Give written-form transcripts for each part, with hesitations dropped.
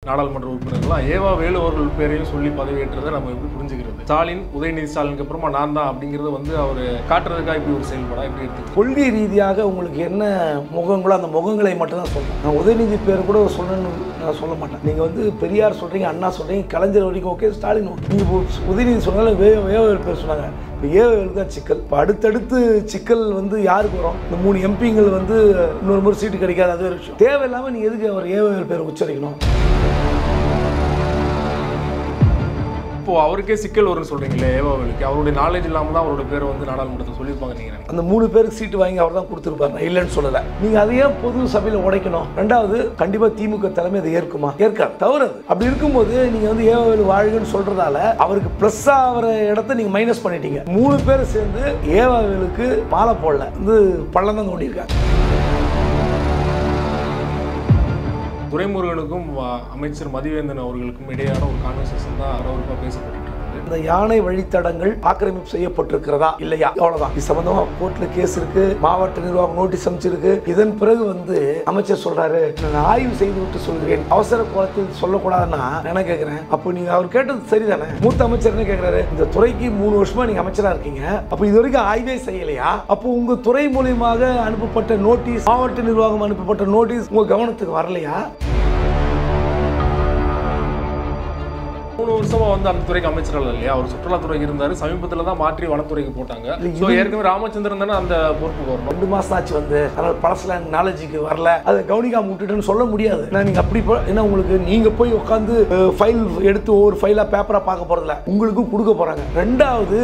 நாடாளுமன்ற உறுப்பினர்கள்லாம் ஏவா வேலு அவர்கள் பேரையும் சொல்லி பதவியேற்றதை நம்ம எப்படி புரிஞ்சுக்கிறது? ஸ்டாலின், உதயநிதி ஸ்டாலினுக்கு அப்புறமா நான் தான் அப்படிங்கிறது வந்து அவர் காட்டுறதுக்காக இப்படி ஒரு செயல்படா எப்படி எடுத்து கொள்கை ரீதியாக உங்களுக்கு என்ன முகங்களோ அந்த முகங்களை மட்டும் தான் சொல்றேன். நான் உதயநிதி பேர் கூட சொல்லணும்னு நான் சொல்ல மாட்டேன். நீங்க வந்து பெரியார் சொல்றீங்க, அண்ணா சொல்றீங்க, கலைஞர் வரைக்கும் ஓகே, ஸ்டாலின் நீங்க உதயநிதி சொன்னாலும் வேவேல் பேர் சொன்னாங்க. இப்போ ஏவேலுக்கு தான் சிக்கல். இப்போ அடுத்தடுத்து சிக்கல் வந்து யாருக்கு வரும்? இந்த 3 எம்பிங்கள் வந்து இன்னொரு முறை சீட்டு கிடைக்காது, அது ஒரு விஷயம். தேவையில்லாமல் நீ எதுக்கு அவர் ஏவேல் பேர் உச்சரிக்கணும்? இப்போ அவருக்கே சிக்கல் வரும்னு சொல்றீங்களே ஏவாவேலுக்கு, அவருடைய நாலேஜ் இல்லாமல் தான் அவரோட பேரை வந்து நாடாளுமன்றத்தை சொல்லியிருப்பாங்க. நீங்க அந்த 3 பேருக்கு சீட்டு வாங்கி அவர் தான் கொடுத்துருப்பாரு, இல்லைன்னு சொல்லலை. நீங்க அதையே பொது சபையில் உடைக்கணும். ரெண்டாவது, கண்டிப்பா திமுக தலைமை அதை ஏற்குமா? ஏற்காது, தவறு. அப்படி இருக்கும்போது நீங்க வந்து ஏவாவேலு வாழ்கன்னு சொல்றதால அவருக்கு பிளஸ் ஆகிற இடத்த நீங்க மைனஸ் பண்ணிட்டீங்க. 3 பேர் சேர்ந்து ஏவாவேலுக்கு மாலை போடல, வந்து பள்ளம் தான் தோண்டியிருக்காங்க. துரைமுருகனுக்கும் அமைச்சர் மதிவேந்தன் அவர்களுக்கும் இடையான ஒரு கான்வர்சேஷன் தான் அரவருப்பா பேசப்பட்டு இருந்தது. இந்த யானை வழித்தடங்கள் ஆக்கிரமிப்பு செய்யப்பட்டிருக்கிறதா இல்லையா, அவ்வளவுதான். இது சம்பந்தமா கோர்ட்ல கேஸ் இருக்கு, மாவட்ட நிர்வாகம் நோட்டீஸ் அமைச்சிருக்கு. இதன் பிறகு வந்து அமைச்சர் சொல்றாரு, நான் ஆய்வு செய்து விட்டு சொல்கிறேன், அவசர கோலத்தில் சொல்லக்கூடாதுன்னா என்ன கேட்கிறேன். அப்போ நீங்க அவர் கேட்டது சரிதானே? மூத்த அமைச்சர் என்ன கேட்கிறாரு, இந்த துறைக்கு 3 வருஷமா நீங்க அமைச்சரா இருக்கீங்க, அப்போ இது வரைக்கும் ஆய்வே செய்யலையா? அப்போ உங்க துறை மூலியமாக அனுப்பப்பட்ட நோட்டீஸ், மாவட்ட நிர்வாகம் அனுப்பப்பட்ட நோட்டீஸ் உங்க கவனத்துக்கு வரலையா? 3 வருஷமா வந்து அந்த துறைக்கு அமைச்சர்கள் இல்லையா, அவர் சுற்றுலாத்துறைக்கு இருந்தாரு. சமீபத்தில் தான் மாற்றி வனத்துறைக்கு போட்டாங்க. ஏற்கனவே ராமச்சந்திரன் தானே அந்த பொறுப்புக்கு வரணும். 2 மாசம் ஆச்சு வந்து, அதனால பழசுல நாலேஜுக்கு வரல, அதை கவனிக்காம விட்டுட்டுன்னு சொல்ல முடியாது. நீங்க அப்படி என்ன, உங்களுக்கு நீங்க போய் உட்காந்து ஃபைல் எடுத்து ஒவ்வொரு ஃபைலா பேப்பரா பார்க்க போறதில்ல, உங்களுக்கும் கொடுக்க போறாங்க. ரெண்டாவது,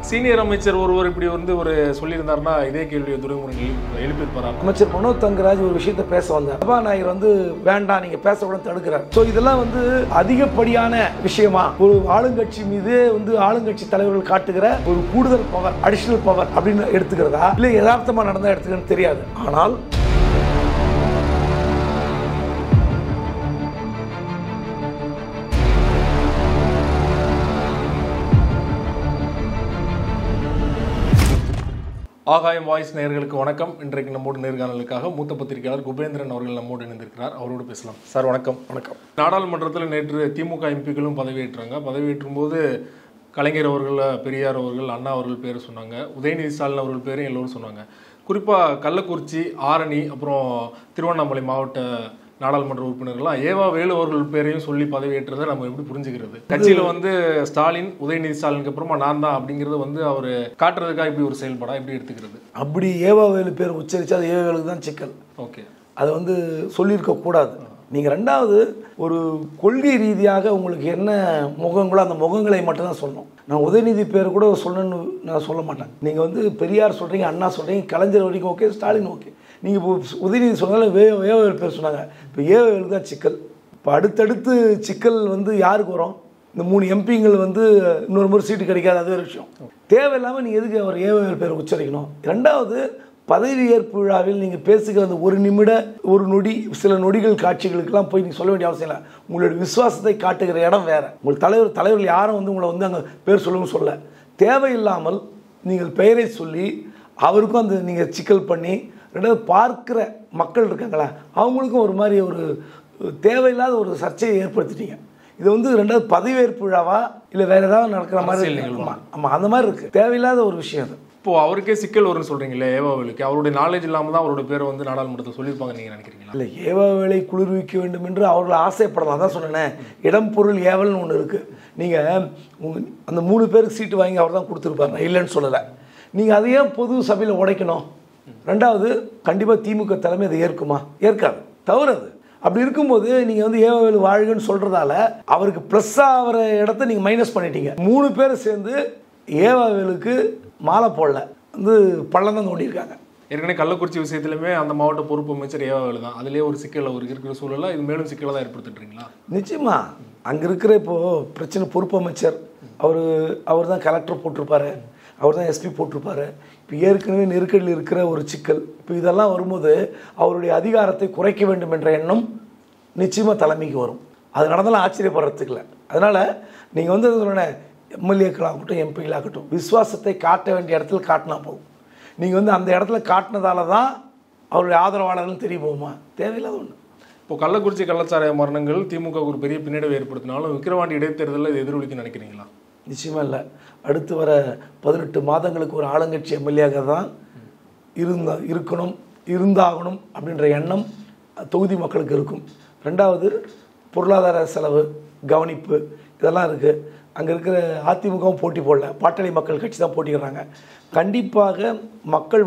சீனியர் அமைச்சர் ஒருவர் இப்படி வந்து ஒரு சொல்லியிருந்தாருன்னா இதே கேள்வியை துரைமுருகன் எழுப்பியிருப்பார். அமைச்சர் மனோ தங்கராஜ் ஒரு விஷயத்தை பேச வந்தார், சபாநாயகர் வந்து வேண்டாம் நீங்க பேசக்கூடாது தடுக்கிறார். ஸோ இதெல்லாம் வந்து அதிகப்படியான விஷயமா ஒரு ஆளுங்கட்சி மீது வந்து ஆளுங்கட்சி தலைவர்கள் காட்டுகிற ஒரு கூடுதல் பவர், அடிஷனல் பவர் அப்படின்னு எடுத்துக்கிறதா இல்லை யதார்த்தமா நடந்தா எடுத்துக்கிறேன்னு தெரியாது. ஆனால் ஆகாயம் வாய்ஸ் நேயர்களுக்கு வணக்கம். இன்றைக்கு நம்மோடு நேர்காணலுக்காக மூத்த பத்திரிகையாளர் குபேந்திரன் அவர்கள் நம்மோடு இணைந்திருக்கிறார். அவரோடு பேசலாம். சார் வணக்கம். வணக்கம். நாடாளுமன்றத்தில் நேற்று திமுக எம்பிக்களும் பதவியேற்றாங்க. பதவியேற்றும் போது கலைஞர் அவர்கள், பெரியார் அவர்கள், அண்ணா அவர்கள் பேர் சொன்னாங்க, உதயநிதி ஸ்டாலின் அவர்கள் பேரும் எல்லோரும் சொன்னாங்க. குறிப்பாக கள்ளக்குறிச்சி, ஆரணி, அப்புறம் திருவண்ணாமலை மாவட்ட நாடாளுமன்ற உறுப்பினர்கள்லாம் ஏவா வேலு அவர்கள் பேரையும் சொல்லி பதவியேற்றதை நம்ம எப்படி புரிஞ்சுக்கிறது? கட்சியில வந்து ஸ்டாலின், உதயநிதி ஸ்டாலினுக்கு அப்புறமா நான் தான் அப்படிங்கிறது வந்து அவர் காட்டுறதுக்காக இப்படி ஒரு செயல்படா எப்படி எடுத்துக்கிறது? அப்படி ஏவா வேலு பேர் உச்சரிச்சா அது ஏவாவேலுக்கு தான் சிக்கல். ஓகே, அதை வந்து சொல்லியிருக்க கூடாது. நீங்கள் ரெண்டாவது, ஒரு கொள்கை ரீதியாக உங்களுக்கு என்ன முகங்களோ அந்த முகங்களை மட்டும் தான் சொல்லணும். நான் உதயநிதி பேர் கூட சொல்லணும்னு நான் சொல்ல மாட்டேன். நீங்கள் வந்து பெரியார் சொல்கிறீங்க, அண்ணா சொல்கிறீங்க, கலைஞர் வரைக்கும் ஓகே, ஸ்டாலின் ஓகே. நீங்கள் இப்போ உதயநிதி சொன்னாலும் ஏவேல் பேர் சொன்னாங்க. இப்போ ஏவேலுக்கு தான் சிக்கல். இப்போ அடுத்தடுத்து சிக்கல் வந்து யாருக்கு வரும்? இந்த 3 எம்பிங்கள் வந்து இன்னொரு முறை சீட்டு கிடைக்காது, அது ஒரு விஷயம். தேவையில்லாமல் நீங்கள் எதுக்கு அவர் ஏவேல் பேர் உச்சரிக்கணும்? ரெண்டாவது, பதவி ஏற்பு விழாவில் நீங்கள் பேசுகிற அந்த 1 நிமிட 1 நொடி சில நொடிகள் காட்சிகளுக்கெல்லாம் போய் நீங்கள் சொல்ல வேண்டிய அவசியம் இல்லை. உங்களுடைய விசுவாசத்தை காட்டுகிற இடம் வேறு. உங்கள் தலைவர்கள் யாரும் வந்து உங்களை வந்து அங்கே பேர் சொல்லணும்னு சொல்ல தேவையில்லாமல் நீங்கள் பெயரை சொல்லி அவருக்கும் அந்த நீங்கள் சிக்கல் பண்ணி, ரெண்டாவது பார்க்குற மக்கள் இருக்காங்களா அவங்களுக்கும் ஒரு மாதிரி ஒரு தேவையில்லாத ஒரு சர்ச்சையை ஏற்படுத்திட்டீங்க. இது வந்து ரெண்டாவது பதவியேற்பு விழாவா இல்லை வேற ஏதாவது நடக்கிற மாதிரி? ஆமாம், அந்த மாதிரி இருக்குது. தேவையில்லாத ஒரு விஷயம் அது. இப்போ அவருக்கே சிக்கல் வரும்னு சொல்றீங்களே ஏவாவேலுக்கு, அவருடைய நாலேஜ் இல்லாமல் தான் அவரோட பேரை வந்து நாடாளுமன்றத்தை சொல்லியிருப்பாங்க நீங்க நினைக்கிறீங்களா? இல்லை, ஏவாவேலை குளிர்விக்க வேண்டும் என்று அவர்கள் ஆசைப்படலாம். அதான் சொன்னேன், இடம் பொருள் ஏவல்னு ஒன்று இருக்குது. நீங்கள் அந்த 3 பேருக்கு சீட்டு வாங்கி அவர் தான் கொடுத்துருப்பாரு, இல்லைன்னு சொல்லலை. நீங்கள் அதையே பொது சபையில் உடைக்கணும். ரெண்டாவது, கண்டிப்பாக திமுக தலைமை அதை ஏற்குமா? ஏற்காது, தவறு. அப்படி இருக்கும்போது நீங்கள் வந்து ஏவாவேலு வாழ்கன்னு சொல்றதால அவருக்கு ப்ளஸ் ஆகிற இடத்த நீங்கள் மைனஸ் பண்ணிட்டீங்க. 3 பேர் சேர்ந்து ஏவாவேலுக்கு மாலை போடல, வந்து பள்ளம் தான் தோண்டியிருக்காங்க. ஏற்கனவே கள்ளக்குறிச்சி விஷயத்திலுமே அந்த மாவட்ட பொறுப்பு அமைச்சர் ஏவாவேலு தான். அதுலேயே ஒரு சிக்கல் அவருக்கு இருக்கிற சூழல இது மேலும் சிக்கலை தான் ஏற்படுத்திட்டுருங்களா? நிச்சயமா அங்கே இருக்கிற இப்போது பிரச்சனை பொறுப்பு அமைச்சர் அவர் தான் கலெக்டர் போட்டிருப்பாரு, அவர் தான் எஸ்பி போட்டிருப்பாரு. இப்போ ஏற்கனவே நெருக்கடியில் இருக்கிற ஒரு சிக்கல். இப்போ இதெல்லாம் வரும்போது அவருடைய அதிகாரத்தை குறைக்க வேண்டும் என்ற எண்ணம் நிச்சயமாக தலைமைக்கு வரும். அது நடந்தாலும் ஆச்சரியப்படுறதுக்கு இல்லை. அதனால் நீங்கள் வந்து சொன்னேன், எம்எல்ஏக்களாகட்டும் எம்பிகளாகட்டும் விசுவாசத்தை காட்ட வேண்டிய இடத்துல காட்டினா போகும். நீங்கள் வந்து அந்த இடத்துல காட்டினதால தான் அவருடைய ஆதரவாளர்கள் தெரிய போகுமா? தேவையில்லாத ஒன்று. இப்போ கள்ளக்குறிச்சி கள்ளச்சாராய மரணங்கள் திமுக ஒரு பெரிய பின்னடைவை ஏற்படுத்தினாலும் விக்கிரவாண்டி இடைத்தேர்தலில் இது எதிரொலிக்குன்னு நினைக்கிறீங்களா? நிச்சயமாக இல்லை. அடுத்து வர 18 மாதங்களுக்கு ஒரு ஆளுங்கட்சி எம்எல்ஏயாக தான் இருந்தாகணும் அப்படின்ற எண்ணம் தொகுதி மக்களுக்கு இருக்கும். ரெண்டாவது, பொருளாதார செலவு கவனிப்பு இதெல்லாம் இருக்குது. அங்கே இருக்கிற அதிமுகவும் போட்டி போடல, பாட்டாளி மக்கள் கட்சி தான் போட்டிக்கிறாங்க. கண்டிப்பாக மக்கள்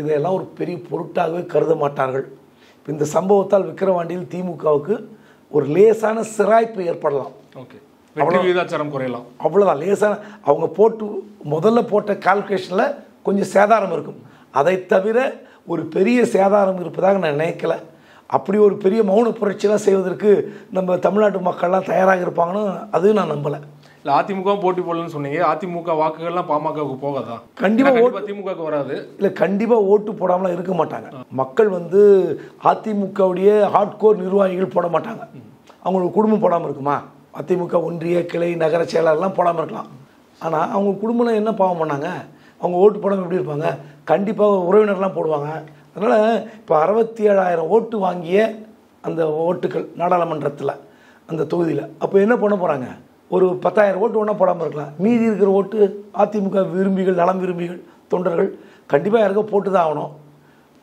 இதையெல்லாம் ஒரு பெரிய பொருட்டாகவே கருத மாட்டார்கள். இந்த சம்பவத்தால் விக்கிரவாண்டியில் திமுகவுக்கு ஒரு லேசான சிராய்ப்பு ஏற்படலாம். ஓகே, வெற்றி விகிதாச்சாரம் குறையலாம், அவ்வளோதான். லேசான அவங்க முதல்ல போட்ட கால்குலேஷனில் கொஞ்சம் சேதாரம் இருக்கும். அதை தவிர ஒரு பெரிய சேதாரம் இருப்பதாக நான் நினைக்கல. அப்படி ஒரு பெரிய மௌன புரட்சியெல்லாம் செய்வதற்கு நம்ம தமிழ்நாட்டு மக்கள்லாம் தயாராக இருப்பாங்கன்னு அதுவும் நான் நம்பலை. இல்லை, அதிமுக போட்டி போடலன்னு சொன்னீங்க. அதிமுக வாக்குகள்லாம் பாமகவுக்கு போகாதா? கண்டிப்பாக திமுக வராது. இல்லை, கண்டிப்பாக ஓட்டு போடாமலாம் இருக்க மாட்டாங்க. மக்கள் அதிமுகவுடைய ஹார்ட்கோர் நிர்வாகிகள் போட மாட்டாங்க. அவங்களுக்கு குடும்பம் போடாமல் இருக்குமா? அதிமுக ஒன்றிய கிளை நகர செயலாளர்லாம் போடாமல் இருக்கலாம். ஆனால் அவங்க குடும்பம் என்ன பாவம் பண்ணாங்க? அவங்க ஓட்டு போடாமல் எப்படி இருப்பாங்க? கண்டிப்பாக உறவினர்லாம் போடுவாங்க. அதனால் இப்போ 67,000 ஓட்டு வாங்கிய அந்த ஓட்டுகள் நாடாளுமன்றத்தில் அந்த தொகுதியில் அப்போ என்ன பண்ண போகிறாங்க? ஒரு 10,000 ஓட்டு ஒன்றா போடாமல் இருக்கலாம். மீதி இருக்கிற ஓட்டு அதிமுக விரும்பிகள், நலம் விரும்பிகள், தொண்டர்கள் கண்டிப்பாக யாருக்கோ போட்டு தான் ஆகணும்.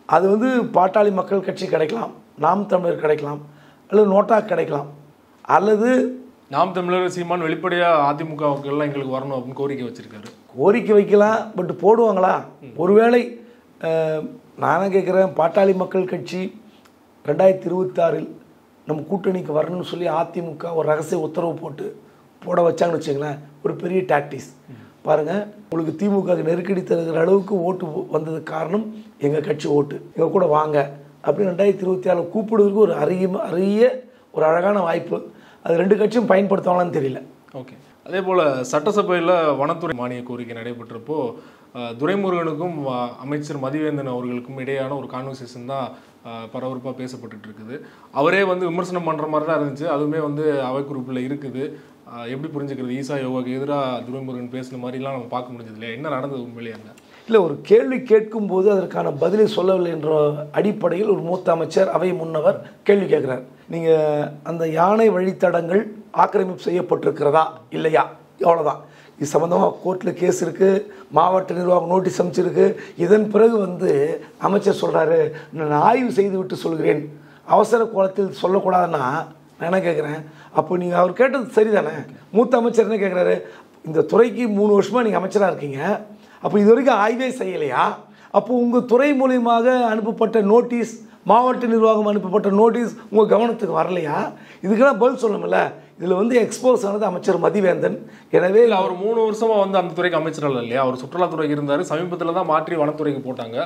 அது பாட்டாளி மக்கள் கட்சி கிடைக்கலாம், நாம் தமிழர் கிடைக்கலாம், அல்லது நோட்டா கிடைக்கலாம், அல்லது நாம் தமிழர் சீமான் வெளிப்படையாக அதிமுக வாக்குகள்லாம் எங்களுக்கு வரணும் அப்படின்னு கோரிக்கை வச்சிருக்காரு. கோரிக்கை வைக்கலாம், பட் போடுவாங்களா? ஒருவேளை நானே கேட்குறேன், பாட்டாளி மக்கள் கட்சி 2026 நம்ம கூட்டணிக்கு வரணும்னு சொல்லி அதிமுக ஒரு ரகசிய உத்தரவு போட வச்சாங்கன்னு வச்சுங்களேன், ஒரு பெரிய டாக்டிக்ஸ். பாருங்கள், உங்களுக்கு திமுக நெருக்கடி தருகிற அளவுக்கு ஓட்டு வந்ததுக்கு காரணம் எங்கள் கட்சி ஓட்டு, எங்கள் கூட வாங்க அப்படின்னு 2026 கூப்பிடுவதற்கு ஒரு அரிய ஒரு அழகான வாய்ப்பு. அது 2 கட்சியும் பயன்படுத்துவாங்களான்னு தெரியல. ஓகே, அதே போல் சட்டசபையில் வனத்துறை மானிய கோரிக்கை நடைபெற்றப்போ துரைமுருகனுக்கும் அமைச்சர் மதிவேந்தன் அவர்களுக்கும் இடையான ஒரு கான்வர்சேஷன் தான் பரபரப்பாக பேசப்பட்டு இருக்குது. அவரே விமர்சனம் பண்ணுற மாதிரி தான் இருந்துச்சு. அதுவுமே அவை குறிப்பில் இருக்குது. எப்படி புரிஞ்சுக்கிறது? ஈசா யோகாவுக்கு எதிராக துரைமுருகன் பேசுன மாதிரிலாம் நம்ம பார்க்க முடிஞ்சது இல்லையா? என்ன நடந்தது உண்மையிலேயே? இல்லை, ஒரு கேள்வி கேட்கும்போது அதற்கான பதிலை சொல்லவில்லை என்ற அடிப்படையில் ஒரு மூத்த அமைச்சர் அவை முன்னவர் கேள்வி கேட்குறார். நீங்கள் அந்த யானை வழித்தடங்கள் ஆக்கிரமிப்பு செய்யப்பட்டிருக்கிறதா இல்லையா? அவ்வளோதான். இது சம்மந்தமாக கோர்ட்டில் கேஸ் இருக்குது, மாவட்ட நிர்வாகம் நோட்டீஸ் அமைச்சிருக்கு. இதன் பிறகு அமைச்சர் சொல்கிறாரு, நான் ஆய்வு செய்து விட்டு சொல்கிறேன், அவசர கோலத்தில் சொல்லக்கூடாதுன்னா நான் என்ன கேட்குறேன்? அப்போ நீங்கள் அவர் கேட்டது சரிதானே? மூத்த அமைச்சர் என்ன கேட்குறாரு? இந்த துறைக்கு 3 வருஷமாக நீங்கள் அமைச்சராக இருக்கீங்க, அப்போ இது வரைக்கும் ஆய்வே செய்யலையா? அப்போ உங்கள் துறை மூலியமாக அனுப்பப்பட்ட நோட்டீஸ், மாவட்ட நிர்வாகம் அனுப்பப்பட்ட நோட்டீஸ் உங்கள் கவனத்துக்கு வரலையா? இதுக்கெல்லாம் பதில் சொல்லணும்ல. இதில் எக்ஸ்போஸ் ஆனது அமைச்சர் மதிவேந்தன். எனவே அவர் 3 வருஷமாக அந்த துறைக்கு அமைச்சரால் இல்லையா? அவர் சுற்றுலாத்துறைக்கு இருந்தார். சமீபத்தில் தான் மாற்றி வனத்துறைக்கு போட்டாங்க.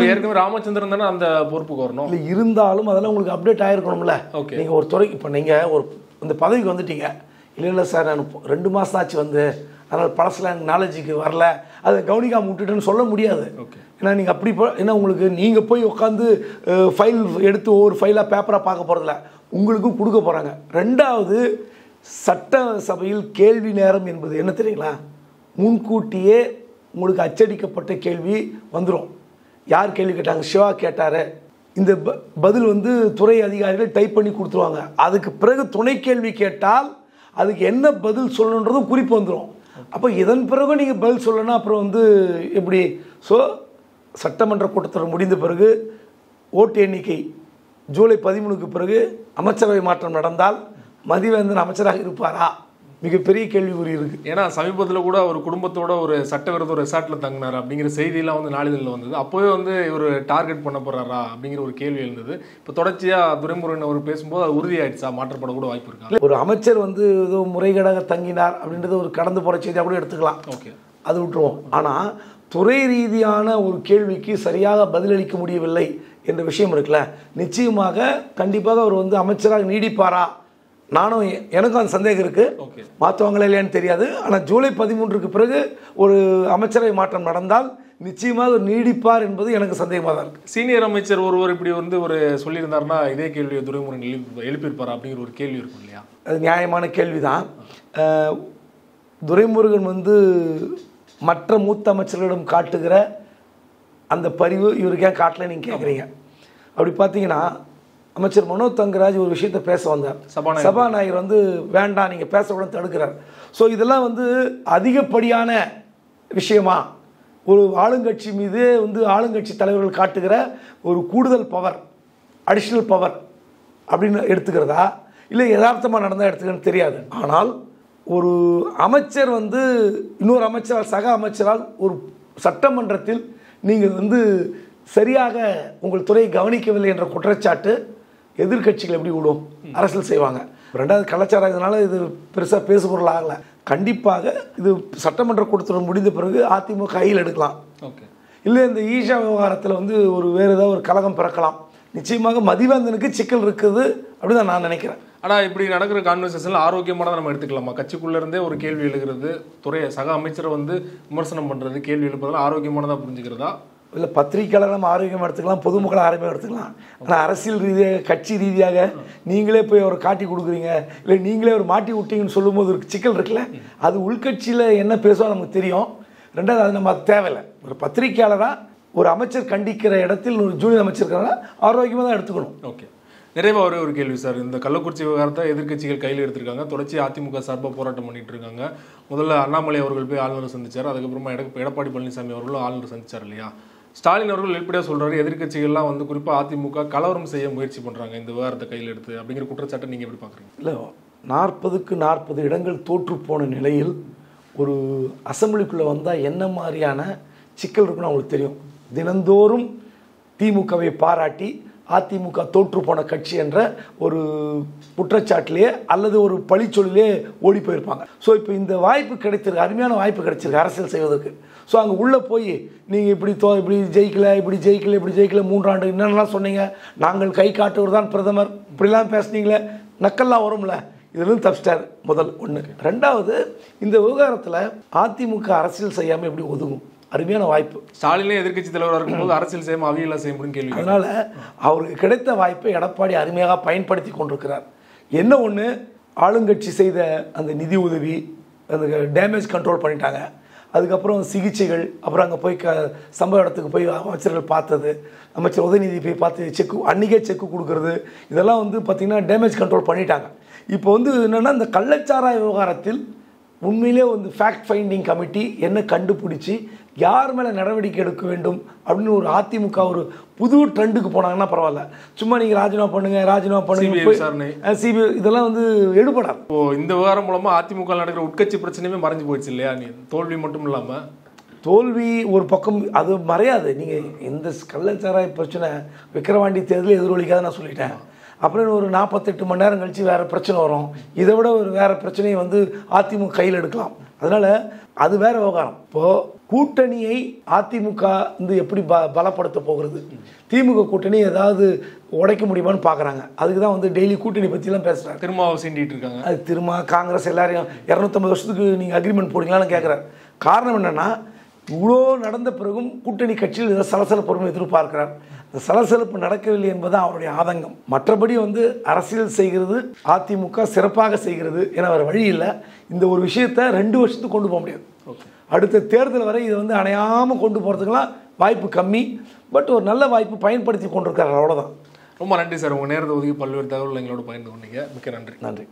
ஏற்கனவே ராமச்சந்திரன் தானே அந்த பொறுப்புக்கு வரணும். இல்லை, இருந்தாலும் அதெல்லாம் உங்களுக்கு அப்டேட் ஆகிருக்கணும்ல. ஓகே, நீங்கள் ஒரு துறைக்கு இப்போ நீங்கள் இந்த பதவிக்கு வந்துட்டீங்க. இல்லை சார், நான் 2 மாதம் ஆச்சு அதனால் பழசில் எனக்கு நாலேஜுக்கு வரல, அதை கவனிக்காமல் விட்டுட்டுன்னு சொல்ல முடியாது. ஓகே, ஏன்னா நீங்கள் அப்படி ஏன்னா உங்களுக்கு நீங்கள் போய் உட்காந்து ஃபைல் எடுத்து ஒவ்வொரு ஃபைலாக பேப்பராக பார்க்க போகிறதில்ல, உங்களுக்கும் கொடுக்க போகிறாங்க. ரெண்டாவது, சட்டசபையில் கேள்வி நேரம் என்பது என்ன தெரியுங்களா? முன்கூட்டியே உங்களுக்கு அச்சடிக்கப்பட்ட கேள்வி வந்துடும். யார் கேள்வி கேட்டாங்க? சிவா கேட்டார். இந்த பதில் துறை அதிகாரிகள் டைப் பண்ணி கொடுத்துருவாங்க. அதுக்கு பிறகு துணை கேள்வி கேட்டால் அதுக்கு என்ன பதில் சொல்லணுன்றதும் குறிப்பு வந்துடும். அப்போ இதன் பிறகு நீங்கள் பதில் சொல்லணும்னா அப்புறம் எப்படி? ஸோ சட்டமன்ற கூட்டத்தொடர் முடிந்த பிறகு ஓட்டு எண்ணிக்கை ஜூலை 13க்கு பிறகு அமைச்சரவை மாற்றம் நடந்தால் மதிவேந்தன் அமைச்சராக இருப்பாரா? மிகப்பெரிய கேள்விக்குறி இருக்குது. ஏன்னா சமீபத்தில் கூட ஒரு குடும்பத்தோட ஒரு சட்டவிரோத ரெசார்ட்டில் தங்கினார் அப்படிங்கிற செய்தியெல்லாம் நாளிதழில் வந்தது. அப்போவே ஒரு டார்கெட் பண்ண போகிறாரா அப்படிங்கிற ஒரு கேள்வி எழுந்தது. இப்போ தொடர்ச்சியாக துரைமுருகன் அவர் பேசும்போது அது உறுதியாயிடுச்சா? மாற்றப்பட கூட வாய்ப்பு இருக்கா? ஒரு அமைச்சர் ஏதோ முறைகேடாக தங்கினார் அப்படின்றது ஒரு கடந்து போகிற செய்தியாக கூட எடுத்துக்கலாம். ஓகே, அது விட்டுருவோம். ஆனால் துறை ரீதியான ஒரு கேள்விக்கு சரியாக பதிலளிக்க முடியவில்லை என்ற விஷயம் இருக்குல்ல, நிச்சயமாக கண்டிப்பாக அவர் அமைச்சராக நீடிப்பாரா? எனக்கும் அந்த சந்தேகம் இருக்குது. மாற்றுவாங்களா இல்லையான்னு தெரியாது. ஆனால் ஜூலை 13க்கு பிறகு ஒரு அமைச்சரவை மாற்றம் நடந்தால் நிச்சயமாக நீடிப்பார் என்பது எனக்கு சந்தேகமாக தான் இருக்குது. சீனியர் அமைச்சர் ஒருவர் இப்படி ஒரு சொல்லியிருந்தாருன்னா இதே கேள்வியை துரைமுருகன் எழுப்பியிருப்பார் அப்படிங்கிற ஒரு கேள்வி இருக்கும் இல்லையா? அது நியாயமான கேள்வி தான். துரைமுருகன் மற்ற மூத்த அமைச்சர்களிடம் காட்டுகிற அந்த பரிவு இவருக்கு ஏன் காட்டல நீங்கள் கேட்குறீங்க. அப்படி பார்த்தீங்கன்னா அமைச்சர் மனோ தங்கராஜ் ஒரு விஷயத்தை பேச வந்தார். சபாநாயகர் வந்து வேண்டாம் நீங்கள் பேசக்கூடாது தடுக்கிறார். ஸோ இதெல்லாம் வந்து அதிகப்படியான விஷயமா ஒரு ஆளுங்கட்சி மீது வந்து ஆளுங்கட்சி தலைவர்கள் காட்டுகிற ஒரு கூடுதல் பவர், அடிஷ்னல் பவர் அப்படின்னு எடுத்துக்கிறதா இல்லை யதார்த்தமாக நடந்தால் எடுத்துக்கிறதுன்னு தெரியாது. ஆனால் ஒரு அமைச்சர் வந்து இன்னொரு அமைச்சரால் சக அமைச்சரால் ஒரு சட்டமன்றத்தில் நீங்கள் வந்து சரியாக உங்கள் துறையை கவனிக்கவில்லை என்ற குற்றச்சாட்டு எதிர்கட்சிகள் எப்படி விடும், அரசியல் செய்வாங்க. ரெண்டாவது கலாச்சாரம், இதனால இது பெருசாக பேசுபொருள் ஆகலை. கண்டிப்பாக இது சட்டமன்ற கூட்டத்தொடர் முடிந்த பிறகு அதிமுக கையில் எடுக்கலாம். ஓகே, இல்லை இந்த ஈஷா விவகாரத்தில் வந்து ஒரு வேறு ஏதாவது ஒரு கலகம் பிறக்கலாம். நிச்சயமாக மதிவேந்தனுக்கு சிக்கல் இருக்குது அப்படின்னு தான் நான் நினைக்கிறேன். ஆனால் இப்படி நடக்கிற கான்வர்சேஷனில் ஆரோக்கியமானதை நம்ம எடுத்துக்கலாமா? கட்சிக்குள்ளேருந்தே ஒரு கேள்வி எழுகிறது, துறையை சக அமைச்சரை வந்து விமர்சனம் பண்ணுறது, கேள்வி எழுப்புறதுலாம் ஆரோக்கியமானதாக புரிஞ்சுக்கிறதா? இல்லை, பத்திரிக்கையாளர் நம்ம ஆரோக்கியமாக எடுத்துக்கலாம், பொதுமக்களை ஆரோக்கியமாக எடுத்துக்கலாம். ஆனால் அரசியல் ரீதியாக கட்சி ரீதியாக நீங்களே போய் அவரை காட்டி கொடுக்குறீங்க, இல்லை நீங்களே ஒரு மாட்டி விட்டீங்கன்னு சொல்லும்போது ஒரு சிக்கல் இருக்குல்ல, அது உள்கட்சியில் என்ன பேசுவோம் நமக்கு தெரியும். ரெண்டாவது அது நம்ம தேவையில்லை. ஒரு பத்திரிக்கையாளராக ஒரு அமைச்சர் கண்டிக்கிற இடத்தில் ஒரு ஜூனியர் அமைச்சர் இருக்கிறாங்க, ஆரோக்கியமாக தான் எடுத்துக்கணும். ஓகே, நிறைவாக ஒரு கேள்வி சார். இந்த கள்ளக்குறிச்சி விவகாரத்தை எதிர்க்கட்சிகள் கையில் எடுத்திருக்காங்க. தொடர்ச்சி அதிமுக சார்பாக போராட்டம் பண்ணிட்டு இருக்காங்க. முதல்ல அண்ணாமலை அவர்கள் போய் ஆளுநரை சந்திச்சார். அதுக்கப்புறமா எடப்பாடி பழனிசாமி அவர்களும் ஆளுநர் சந்திச்சார் இல்லையா? ஸ்டாலின் அவர்கள் வெளிப்படையாக சொல்றாரு, எதிர்க்கட்சிகள்லாம் வந்து குறிப்பாக அதிமுக கலவரம் செய்ய முயற்சி பண்றாங்க இந்த விவகாரத்தை கையில் எடுத்து, அப்படிங்கிற குற்றச்சாட்டை நீங்க எப்படி பாக்குறீங்க? இல்லை, 40க்கு 40 இடங்கள் தோற்று போன நிலையில் ஒரு அசம்பிளிக்குள்ளே வந்தால் என்ன மாதிரியான சிக்கல் இருக்குன்னு அவங்களுக்கு தெரியும். தினந்தோறும் திமுகவை பாராட்டி அதிமுக தோற்று போன கட்சி என்ற ஒரு குற்றச்சாட்டிலேயே அல்லது ஒரு பழிச்சொல்லிலே ஓடி போயிருப்பாங்க. ஸோ இப்போ இந்த வாய்ப்பு கிடைச்சிருக்கு, அருமையான வாய்ப்பு கிடைச்சிருக்கு அரசியல் செய்வதற்கு. ஸோ அங்கே உள்ளே போய் நீங்கள் இப்படி ஜெயிக்கல, இப்படி ஜெயிக்கல 3 ஆண்டு என்னென்னலாம் சொன்னீங்க, நாங்கள் கை காட்டுவர் தான் பிரதமர், இப்படிலாம் பேசுனீங்களே, நக்கல்லாம் வரும்ல, இதுலேருந்து தப்பிச்சிட்டார். முதல் ஒன்று. ரெண்டாவது, இந்த விவகாரத்தில் அதிமுக அரசியல் செய்யாமல் எப்படி ஒதுங்கும்? அருமையான வாய்ப்பு. ஸ்டாலினே எதிர்க்கட்சி தலைவராக இருக்கும்போது அரசியல் செய்யாமல் அவையெல்லாம் செய்ய முடியும் கேள்வி. அதனால அவருக்கு கிடைத்த வாய்ப்பை எடப்பாடி அருமையாக பயன்படுத்தி கொண்டிருக்கிறார். என்ன ஒன்று, ஆளுங்கட்சி செய்த அந்த நிதி உதவி, அந்த டேமேஜ் கண்ட்ரோல் பண்ணிட்டாங்க. அதுக்கப்புறம் சிகிச்சைகள், அப்புறம் அங்கே போய் சம்பவ இடத்துக்கு போய் அமைச்சர்கள் பார்த்தது, அமைச்சர் உதயநிதி போய் பார்த்து அன்றைக்கே செக்கு கொடுக்கறது, இதெல்லாம் வந்து பார்த்திங்கன்னா டேமேஜ் கண்ட்ரோல் பண்ணிட்டாங்க. இப்போ வந்து என்னென்னா, இந்த கள்ளச்சாராய விவகாரத்தில் உண்மையிலே வந்து ஃபேக்ட் ஃபைண்டிங் கமிட்டி என்ன கண்டுபிடிச்சி யார் மேலே நடவடிக்கை எடுக்க வேண்டும் அப்படின்னு ஒரு அதிமுக ஒரு புது ட்ரெண்டுக்கு போனாங்கன்னா பரவாயில்ல. சும்மா நீங்கள் ராஜினாமா பண்ணுங்க சிபிஐ இதெல்லாம் வந்து எடுபடாது. இப்போ இந்த விவகாரம் மூலமா அதிமுக நடக்கிற உட்கட்சி பிரச்சனையுமே மறைஞ்சு போயிடுச்சு இல்லையா? நீ தோல்வி மட்டும் இல்லாமல் தோல்வி ஒரு பக்கம் அது மறையாது. நீங்கள் இந்த கள்ளச்சாராய பிரச்சனை விக்கிரவாண்டி தேர்தலில் எதிரொலிக்காத நான் சொல்லிட்டேன். அப்புறம் ஒரு 48 மணி நேரம் கழித்து வேறு பிரச்சனை வரும். இதை விட ஒரு வேறு பிரச்சனையை வந்து அதிமுக கையில் எடுக்கலாம். அதனால் அது வேறு விவகாரம். இப்போது கூட்டணியை அதிமுக வந்து எப்படி பலப்படுத்த போகிறது, திமுக கூட்டணி ஏதாவது உடைக்க முடியுமான்னு பார்க்குறாங்க. அதுக்கு தான் வந்து டெய்லி கூட்டணி பற்றிலாம் பேசுகிறாங்க. திரும்ப சீண்டிட்டு இருக்காங்க. அது திரும்ப காங்கிரஸ் எல்லாரையும் 250 வருஷத்துக்கு நீங்கள் அக்ரிமெண்ட் போடுங்களான்னு கேட்குறாரு. காரணம் என்னென்னா, இவ்வளோ நடந்த பிறகும் கூட்டணி கட்சியில் ஏதாவது சலசலப்பு எதிர்பார்க்கிறார். இந்த சலசலப்பு நடக்கவில்லை என்பது அவருடைய ஆதங்கம். மற்றபடி வந்து அரசியல் செய்கிறது அதிமுக சிறப்பாக செய்கிறது என வேறு வழி இல்லை. இந்த ஒரு விஷயத்தை 2 வருஷத்துக்கு கொண்டு போக முடியாது. அடுத்த தேர்தல் வரை இதை வந்து அணையாமல் கொண்டு போகிறதுக்கெல்லாம் வாய்ப்பு கம்மி. பட் ஒரு நல்ல வாய்ப்பு பயன்படுத்தி கொண்டிருக்காரு, அவ்வளோதான். ரொம்ப நன்றி சார். உங்கள் நேரத்தை ஒதுக்கி பல்வேறு தகவல்கள் எங்களோட பகிர்ந்து கொண்டீங்க. மிக்க நன்றி. நன்றி.